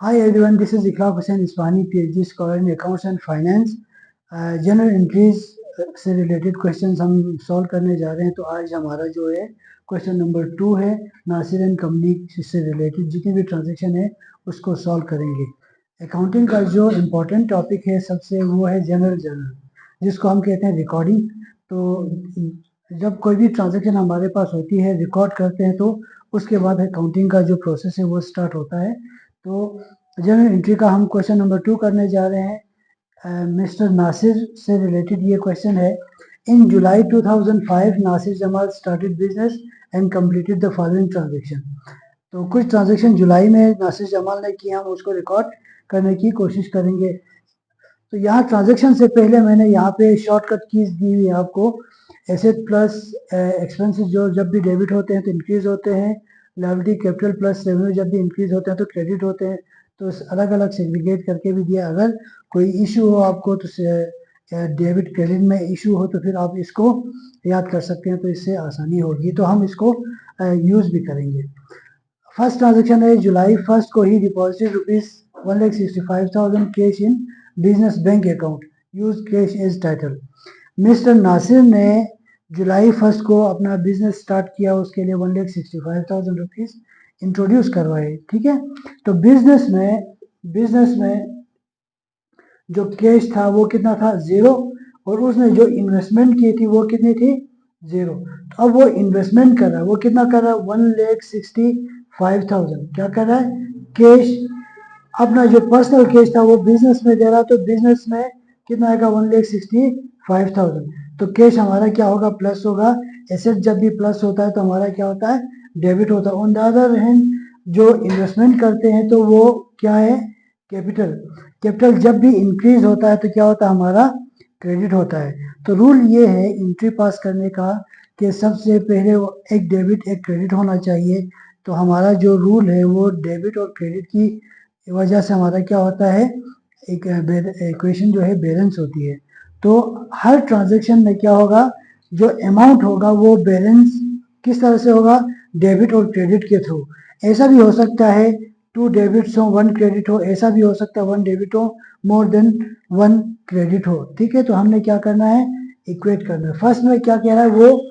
Hi everyone, this is Ikhlaq Hussain Isfahani, PhD scholar in Accounts and Finance. General entries से related questions हम solve करने जा रहे हैं। तो आज हमारा जो है क्वेश्चन नंबर 2 है, नासिर एंड कंपनी से रिलेटेड जितनी भी ट्रांजेक्शन है उसको सॉल्व करेंगे। अकाउंटिंग का जो इम्पोर्टेंट टॉपिक है सबसे वो है जनरल जिसको हम कहते हैं रिकॉर्डिंग। तो जब कोई भी ट्रांजेक्शन हमारे पास होती है, रिकॉर्ड करते हैं, तो उसके बाद अकाउंटिंग का जो प्रोसेस है वो स्टार्ट होता है। तो जनरल एंट्री का हम क्वेश्चन नंबर 2 करने जा रहे हैं। मिस्टर नासिर से रिलेटेड ये क्वेश्चन है। In July 2005 Nasir Jamal started business and completed the following transaction. तो कुछ ट्रांजेक्शन जुलाई में नासिर जमाल ने किया, हम उसको रिकॉर्ड करने की कोशिश करेंगे। तो यहाँ ट्रांजेक्शन से पहले मैंने यहाँ पे शॉर्टकट कीज दी हुई है आपको। एसेट प्लस एक्सपेंसेस जो जब भी डेबिट होते हैं तो इंक्रीज होते हैं, लायबिलिटी कैपिटल प्लस रेवेन्यू जब भी इंक्रीज होते हैं तो क्रेडिट होते हैं। तो अलग अलग सेग्रीगेट करके भी दिया। अगर कोई इशू हो आपको तो डेबिट क्रेडिट में इशू हो तो फिर आप इसको याद कर सकते हैं, तो इससे आसानी होगी। तो हम इसको यूज़ भी करेंगे। फर्स्ट ट्रांजेक्शन है जुलाई 1 को ही deposited ₹1,65,000 cash in business bank account, use cash as title. Mister Nasir ने जुलाई 1 को अपना बिजनेस स्टार्ट किया, उसके लिए ₹1,65,000 इंट्रोड्यूस करवाए। ठीक है, तो बिजनेस में जो कैश था वो कितना था, 0, और उसने जो इन्वेस्टमेंट की थी वो कितनी थी, 0। तो अब वो इन्वेस्टमेंट कर रहा है, वो कितना कर रहा है, 1,65,000 क्या कर रहा है, कैश। अपना जो पर्सनल कैश था वो बिजनेस में दे रहा, तो बिजनेस में कितना आएगा, 1,65,000। तो कैश हमारा क्या होगा, प्लस होगा। एसेट जब भी प्लस होता है तो हमारा क्या होता है, डेबिट होता है। ऑन द अदर हैंड जो इन्वेस्टमेंट करते हैं तो वो क्या है, कैपिटल। कैपिटल जब भी इंक्रीज होता है तो क्या होता है, हमारा क्रेडिट होता है। तो रूल ये है एंट्री पास करने का कि सबसे पहले एक डेबिट एक क्रेडिट होना चाहिए। तो हमारा जो रूल है वो डेबिट और क्रेडिट की वजह से हमारा क्या होता है, एक इक्वेशन जो है बैलेंस होती है। तो हर ट्रांजेक्शन में क्या होगा, जो अमाउंट होगा वो बैलेंस किस तरह से होगा, डेबिट और क्रेडिट के थ्रू। ऐसा भी हो सकता है 2 डेबिट्स हो 1 क्रेडिट हो, ऐसा भी हो सकता है 1 डेबिट हो मोर देन 1 क्रेडिट हो। ठीक है, तो हमने क्या करना है, इक्वेट करना है। फर्स्ट में क्या कह रहा है, वो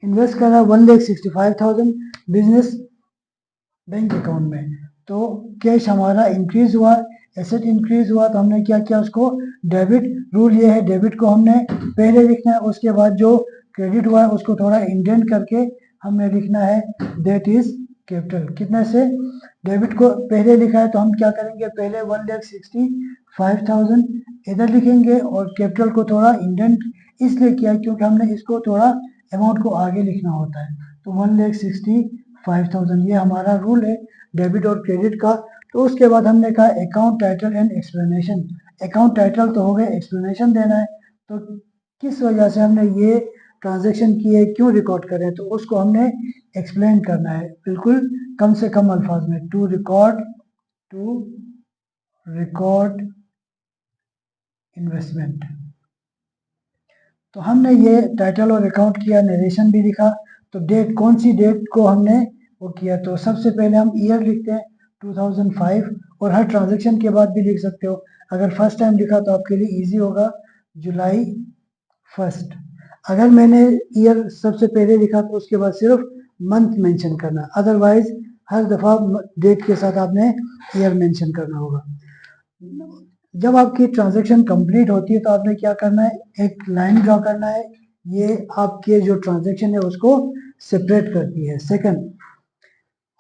इन्वेस्ट कर रहा है 1,65,000 बिजनेस बैंक अकाउंट में। तो कैश हमारा इंक्रीज हुआ, एसेट इंक्रीज हुआ, तो हमने क्या किया, उसको डेबिट। रूल ये है डेबिट को हमने पहले लिखना है, उसके बाद जो क्रेडिट हुआ है उसको थोड़ा इंडेंट करके हमने लिखना है, दैट इज कैपिटल। कितने से, डेबिट को पहले लिखा है तो हम क्या करेंगे, पहले 1,65,000 इधर लिखेंगे, और कैपिटल को थोड़ा इंडेंट इसलिए किया क्योंकि हमने इसको थोड़ा अमाउंट को आगे लिखना होता है। तो 1,65,000 ये हमारा रूल है डेबिट और क्रेडिट का। तो उसके बाद हमने कहा account title and explanation. Account title तो हो गया, एक्सप्लेनेशन देना है। तो किस वजह से हमने ये ट्रांजेक्शन की है, क्यों रिकॉर्ड करें, तो उसको हमने एक्सप्लेन करना है बिल्कुल कम से कम अल्फाज में। To record investment. तो हमने ये टाइटल और अकाउंट किया, नरेशन भी लिखा। तो डेट, कौन सी डेट को हमने वो किया, तो सबसे पहले हम ईयर लिखते हैं 2005, और हर ट्रांजेक्शन के बाद भी लिख सकते हो। अगर फर्स्ट टाइम लिखा तो आपके लिए इजी होगा, जुलाई 1। अगर मैंने ईयर सबसे पहले लिखा तो उसके बाद सिर्फ मंथ मेंशन करना, अदरवाइज हर दफ़ा डेट के साथ आपने ईयर मेंशन करना होगा। जब आपकी ट्रांजेक्शन कंप्लीट होती है तो आपने क्या करना है, एक लाइन ड्रॉ करना है। ये आपके जो ट्रांजेक्शन है उसको सेपरेट करती है। Second,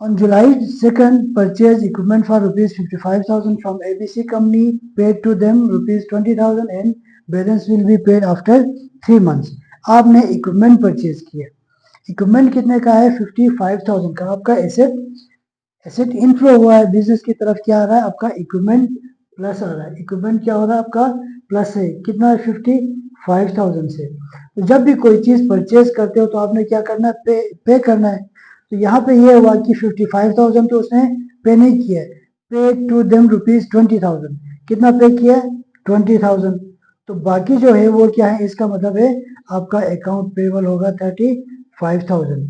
on July 2nd purchased equipment for ₹55,000 from ABC company, paid to them ₹20,000 and balance will be paid after 3 months। आपने इक्विपमेंट परचेज किया, इक्विपमेंट कितने का है, 55,000 का। आपका एसेट इनफ्लो हुआ है, बिजनेस की तरफ क्या आ रहा है, आपका इक्विपमेंट प्लस आ रहा है। इक्विपमेंट क्या हो रहा है, आपका प्लस है, कितना है, 55,000 से। तो जब भी कोई चीज परचेज करते हो तो आपने क्या करना है, पे करना है। तो यहाँ पे ये हुआ कि 55,000 तो उसने पे नहीं किया है, पे टू देम ₹20,000। कितना पे किया है, 20,000। तो बाकी जो है वो क्या है, इसका मतलब है आपका अकाउंट पेबल होगा 35,000।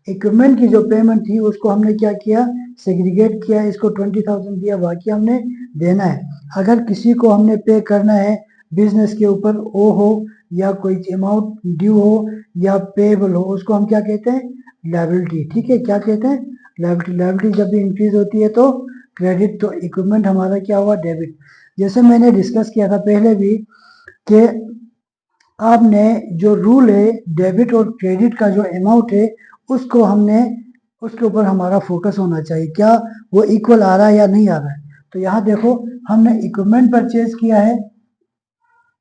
इक्विपमेंट की जो पेमेंट थी उसको हमने क्या किया, सेग्रीगेट किया, इसको 20,000 दिया, बाकी हमने देना है। अगर किसी को हमने पे करना है बिजनेस के ऊपर ओ हो या कोई अमाउंट ड्यू हो या पेएबल हो, उसको हम क्या कहते हैं, लायबिलिटी। ठीक है, क्या कहते हैं, लायबिलिटी। लायबिलिटी जब भी इंक्रीज होती है तो क्रेडिट, तो इक्विपमेंट हमारा क्या हुआ, डेबिट। जैसे मैंने डिस्कस किया था पहले भी कि आपने जो रूल है डेबिट और क्रेडिट का जो अमाउंट है उसको हमने उसके ऊपर हमारा फोकस होना चाहिए, क्या वो इक्वल आ रहा है या नहीं आ रहा है। तो यहाँ देखो हमने इक्विपमेंट परचेज किया है,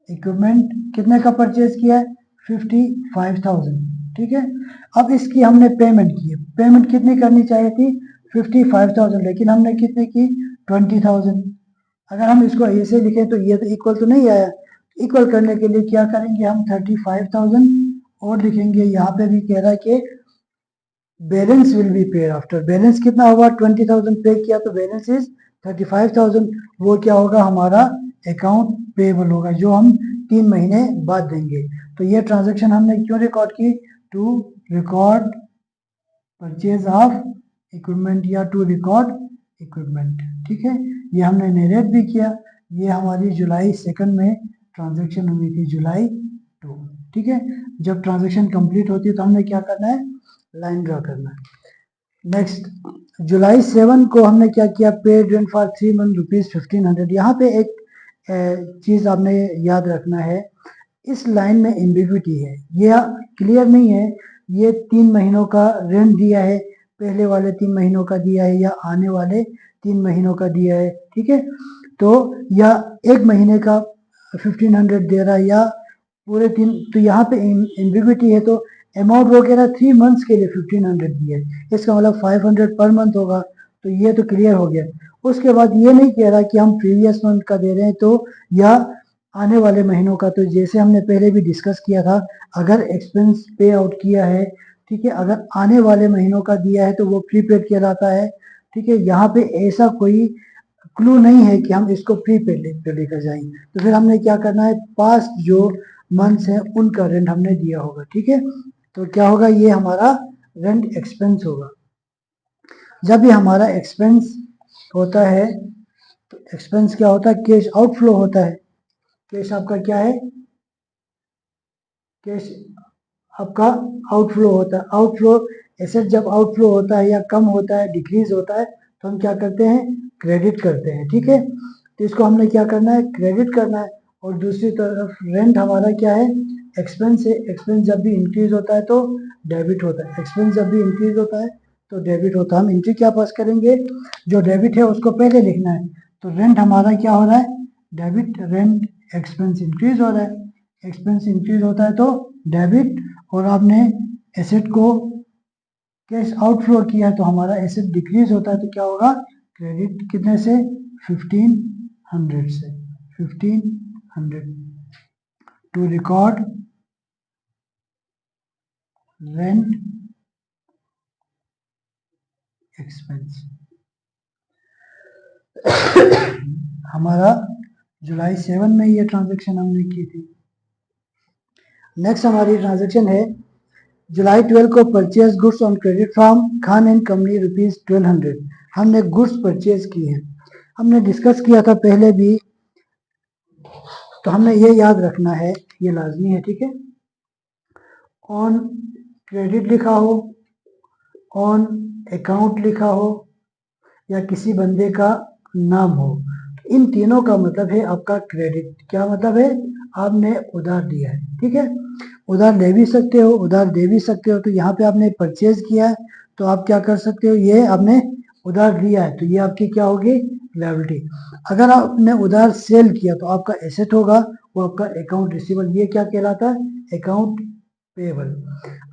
इक्विपमेंट कितने का परचेज किया है, 55,000। ठीक है, अब इसकी हमने पेमेंट की है, पेमेंट कितनी करनी चाहिए थी, 55,000, लेकिन हमने कितने की, 20,000। अगर हम इसको ऐसे लिखें तो ये तो इक्वल तो नहीं आया, इक्वल करने के लिए क्या करेंगे हम, 35,000 और लिखेंगे। यहाँ पे भी कह रहा है कि balance will be paid after, balance कितना होगा, 20,000 पे किया तो बैलेंस इज 35,000, वो क्या होगा, हमारा अकाउंट पेएबल होगा, जो हम 3 महीने बाद देंगे। तो ये ट्रांजेक्शन हमने क्यों रिकॉर्ड की, to record purchase of equipment या टू रिकॉर्ड इक्विपमेंट। ठीक है, ये हमने नरेट भी किया। ये हमारी जुलाई 2 में ट्रांजेक्शन हुई थी, जुलाई 2। ठीक है, जब ट्रांजेक्शन कंप्लीट होती है तो हमने क्या करना है, लाइन ड्रा करना है। नेक्स्ट, जुलाई 7 को हमने क्या किया, पेड रेंट फॉर 3 मंथ ₹1500। यहाँ पे एक चीज आपने याद रखना है, इस लाइन में एम्बिग्विटी है, ये क्लियर नहीं है, ये 3 महीनों का रेंट दिया है, पहले वाले 3 महीनों का दिया है या आने वाले 3 महीनों का दिया है। ठीक है, तो या 1 महीने का 1500 दे रहा है या पूरे 3, तो यहाँ पे एम्बिग्विटी है। तो अमाउंट वगैरह 3 मंथ्स के लिए 1500 दिया है, इसका मतलब 500 पर मंथ होगा, तो ये तो क्लियर हो गया। उसके बाद ये नहीं कह रहा कि हम प्रीवियस मंथ का दे रहे हैं तो या आने वाले महीनों का, तो जैसे हमने पहले भी डिस्कस किया था, अगर एक्सपेंस पे आउट किया है, ठीक है, अगर आने वाले महीनों का दिया है तो वो प्रीपेड कहलाता है। ठीक है, यहाँ पे ऐसा कोई क्लू नहीं है कि हम इसको प्रीपेड पे लेकर जाएं, तो फिर हमने क्या करना है, पास्ट जो मंथ्स हैं उनका रेंट हमने दिया होगा। ठीक है, तो क्या होगा, ये हमारा रेंट एक्सपेंस होगा। जब भी हमारा एक्सपेंस होता है तो एक्सपेंस क्या होता है, कैश आउटफ्लो होता है। कैश आपका क्या है, कैश आपका आउटफ्लो होता है। आउटफ्लो, एसेट जब आउटफ्लो होता है या कम होता है, डिक्रीज होता है, तो हम क्या करते हैं, क्रेडिट करते हैं। ठीक है, तो इसको हमने क्या करना है, क्रेडिट करना है। और दूसरी तरफ रेंट हमारा क्या है, एक्सपेंस है। एक्सपेंस जब भी इंक्रीज होता है तो डेबिट होता है, एक्सपेंस जब भी इंक्रीज होता है तो डेबिट होता है। हम एंट्री क्या पास करेंगे, जो डेबिट है उसको पहले लिखना है। तो रेंट हमारा क्या हो रहा है, डेबिट, रेंट एक्सपेंस इंक्रीज हो रहा है, एक्सपेंस इंक्रीज होता है तो डेबिट, और आपने एसेट को कैश आउटफ्लो किया तो हमारा एसेट डिक्रीज होता है तो क्या होगा, क्रेडिट। कितने से, 1500 से, 1500 टू रिकॉर्ड रेंट एक्सपेंस। हमारा जुलाई 7 में ये ट्रांजेक्शन हमने की थी। नेक्स्ट हमारी ट्रांजेक्शन है जुलाई 12 को, purchase goods on credit from Khan and company ₹1200। हमने गुड्स परचेज किए हैं, हमने डिस्कस किया था पहले भी, तो हमने ये याद रखना है, ये लाजमी है। ठीक है, ऑन क्रेडिट लिखा हो, ऑन अकाउंट लिखा हो या किसी बंदे का नाम हो, इन तीनों का मतलब है आपका क्रेडिट। क्या मतलब है, आपने उधार दिया है। ठीक है, उधार ले भी सकते हो, उधार दे भी सकते हो। तो यहाँ पे आपने परचेज किया है तो आप क्या कर सकते हो, ये आपने उधार लिया है तो ये आपकी क्या होगी, लायबिलिटी। अगर आपने उधार सेल किया तो आपका एसेट होगा, वो आपका अकाउंट रिसीवेबल, ये क्या कहलाता है, अकाउंट पेएबल।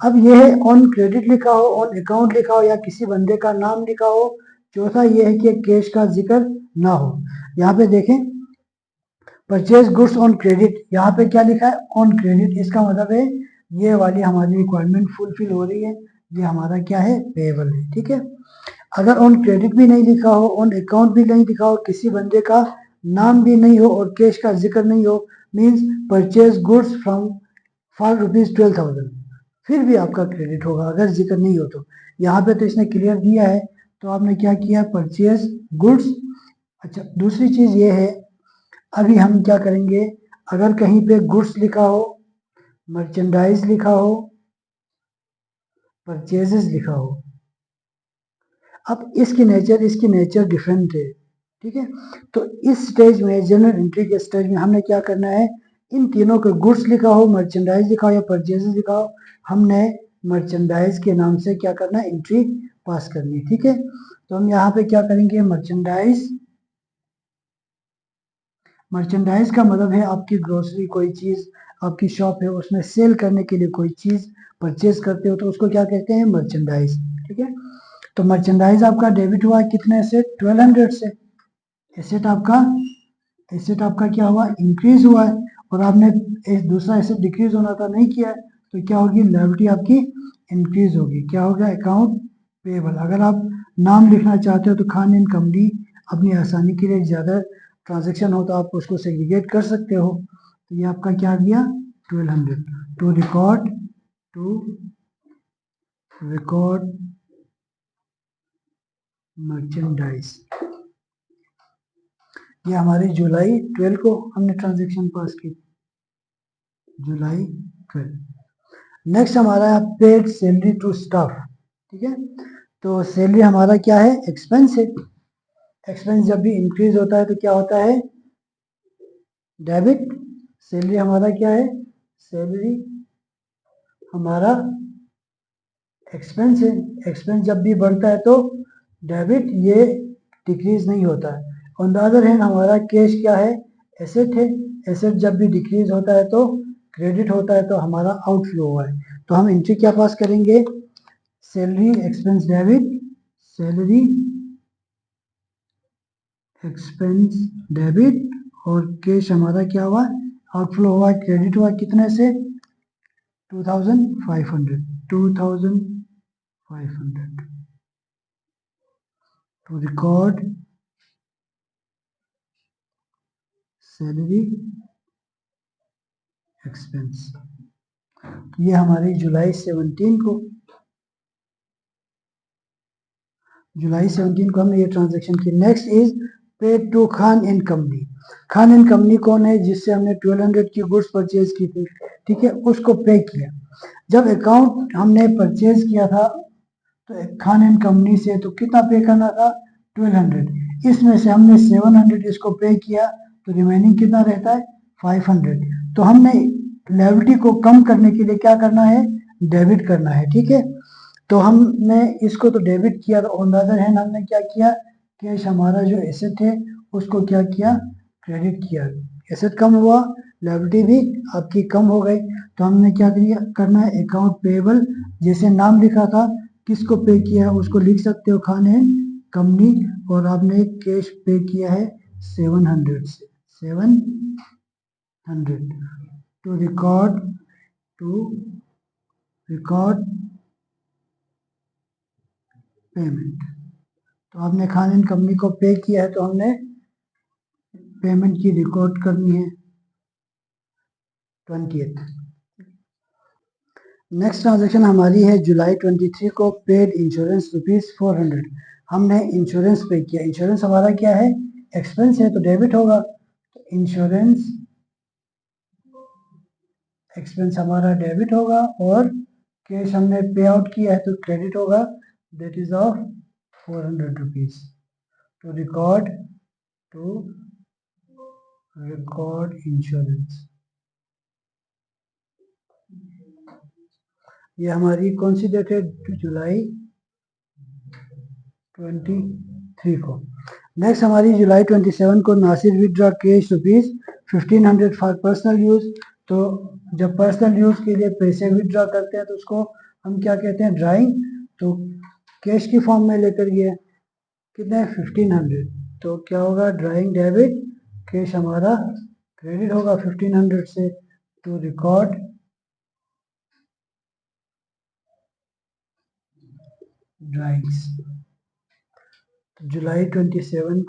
अब ये है ऑन क्रेडिट लिखा हो, ऑन अकाउंट लिखा हो या किसी बंदे का नाम लिखा हो। चौथा ये है कि कैश का जिक्र ना हो। यहाँ पे देखें, परचेज गुड्स ऑन क्रेडिट, यहाँ पे क्या लिखा है, ऑन क्रेडिट, इसका मतलब है ये वाली हमारी रिक्वायरमेंट फुलफिल हो रही है, ये हमारा क्या है, पेएबल है। ठीक है, अगर ऑन क्रेडिट भी नहीं लिखा हो, ऑन अकाउंट भी नहीं लिखा हो, किसी बंदे का नाम भी नहीं हो और कैश का जिक्र नहीं हो, means purchase goods from for ₹12,000, फिर भी आपका क्रेडिट होगा अगर जिक्र नहीं हो तो। यहाँ पे तो इसने क्लियर दिया है तो आपने क्या किया, परचेज गुड्स। अच्छा, दूसरी चीज ये है, अभी हम क्या करेंगे, अगर कहीं पे गुड्स लिखा हो, मर्चेंडाइज लिखा हो, परचेजेस लिखा हो, अब इसकी नेचर डिफरेंट है, ठीक है। तो इस स्टेज में, जनरल एंट्री के स्टेज में, हमने क्या करना है, इन तीनों के गुड्स लिखा हो, मर्चेंडाइज लिखा हो या परचेजेस लिखा हो, हमने मर्चेंडाइज के नाम से क्या करना है, एंट्री पास करनी है, ठीक है। तो हम यहाँ पे क्या करेंगे, मर्चेंडाइज। मर्चेंडाइज का मतलब है आपकी ग्रोसरी, कोई चीज आपकी शॉप है, उसमें सेल करने के लिए कोई चीज परचेज करते हो तो उसको क्या कहते हैं, मर्चेंडाइज, ठीक है। तो मर्चेंडाइज आपका डेबिट हुआ कितने से, 1200 से। एसेट आपका क्या हुआ, इंक्रीज हुआ है, और आपने दूसरा एसेट डिक्रीज होना था, नहीं किया है, तो क्या होगी, लायबिलिटी आपकी इंक्रीज होगी। क्या होगा, अकाउंट पेबल। अगर आप नाम लिखना चाहते हो तो खान एंड कंपनी, अपनी आसानी के लिए ज़्यादा ट्रांजेक्शन हो तो आप उसको सेग्रीगेट कर सकते हो। तो ये आपका क्या आ गया, 1200 टू रिकॉर्ड मर्चेंडाइज। ये हमारी जुलाई 12 को हमने ट्रांजेक्शन पास की, जुलाई 12। नेक्स्ट हमारा है पेड सैलरी टू स्टाफ, ठीक है। तो सैलरी हमारा क्या है, एक्सपेंस है। एक्सपेंस जब भी इंक्रीज होता है तो क्या होता है, डेबिट। सैलरी हमारा क्या है, सैलरी हमारा एक्सपेंस है। एक्सपेंस जब भी बढ़ता है तो डेबिट, ये डिक्रीज नहीं होता है। ऑन द अदर हैंड हमारा कैश क्या है, एसेट है। एसेट जब भी डिक्रीज होता है तो क्रेडिट होता है, तो हमारा आउटफ्लो हुआ है। तो हम एंट्री क्या पास करेंगे, salary expense debit, salary expense debit, और कैश हमारा क्या हुआ, आउटफ्लो हुआ, क्रेडिट हुआ कितने से, 2500, 2500 टू रिकॉर्ड सैलरी एक्सपेंस। ये हमारी जुलाई 17 को, हमने ये ट्रांजेक्शन की। Next is paid to Khan and company. Khan and company कौन है, जिससे हमने 1200 की गुड्स परचेज की थी, ठीक है, उसको पे किया। जब अकाउंट हमने परचेज किया था तो खान एंड कंपनी से तो कितना पे करना था, 1200। इसमें से हमने 700 इसको पे किया, तो रिमेनिंग कितना रहता है, 500। तो हमने लायबिलिटी को कम करने के लिए क्या करना है, डेबिट करना है, ठीक है। तो हमने इसको तो डेबिट किया, तो ऑन द अदर हैंड हमने क्या किया, कैश हमारा जो एसेट है उसको क्या किया, क्रेडिट किया। एसेट कम हुआ, लायबिलिटी भी आपकी कम हो गई। तो हमने क्या किया, करना है, अकाउंट पेबल, जैसे नाम लिखा था, किसको पे किया है उसको लिख सकते हो, खान एंड कंपनी, और आपने कैश पे किया है 700 से, 700 टू रिकॉर्ड पेमेंट। तो आपने खान एंड कंपनी को पे किया है, तो हमने पेमेंट की रिकॉर्ड करनी है 20th। नेक्स्ट ट्रांजेक्शन हमारी है जुलाई 23 को, पेड इंश्योरेंस ₹400। हमने इंश्योरेंस पे किया। इंश्योरेंस हमारा क्या है, एक्सपेंस है, तो डेबिट होगा। इंश्योरेंस एक्सपेंस हमारा डेबिट होगा, और कैश हमने पे आउट किया है तो क्रेडिट होगा, that is of ₹400 to record insurance. ये हमारी कौन सी डेट है, जुलाई 23 को। नेक्स्ट हमारी जुलाई 27 को, Nasir withdraw cash ₹1500 for personal use. तो जब पर्सनल यूज के लिए पैसे विड्रॉ करते हैं तो उसको हम क्या कहते हैं, ड्राइंग। तो कैश की फॉर्म में लेकर गए, कितने, 1500। तो क्या होगा, ड्राइंग डेबिट, कैश हमारा क्रेडिट होगा 1500 से, टू रिकॉर्ड ड्राइंग्स। जुलाई 27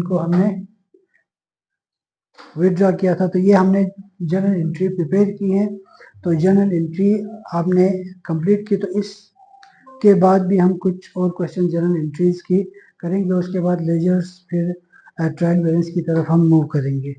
को हमने विड्रॉ किया था, तो ये हमने जर्नल एंट्री प्रिपेयर की है। तो जर्नल एंट्री आपने कंप्लीट की, तो इस उसके बाद भी हम कुछ और क्वेश्चन जर्नल एंट्रीज की करेंगे, उसके बाद लेजर्स, फिर ट्रायल बैलेंस की तरफ हम मूव करेंगे।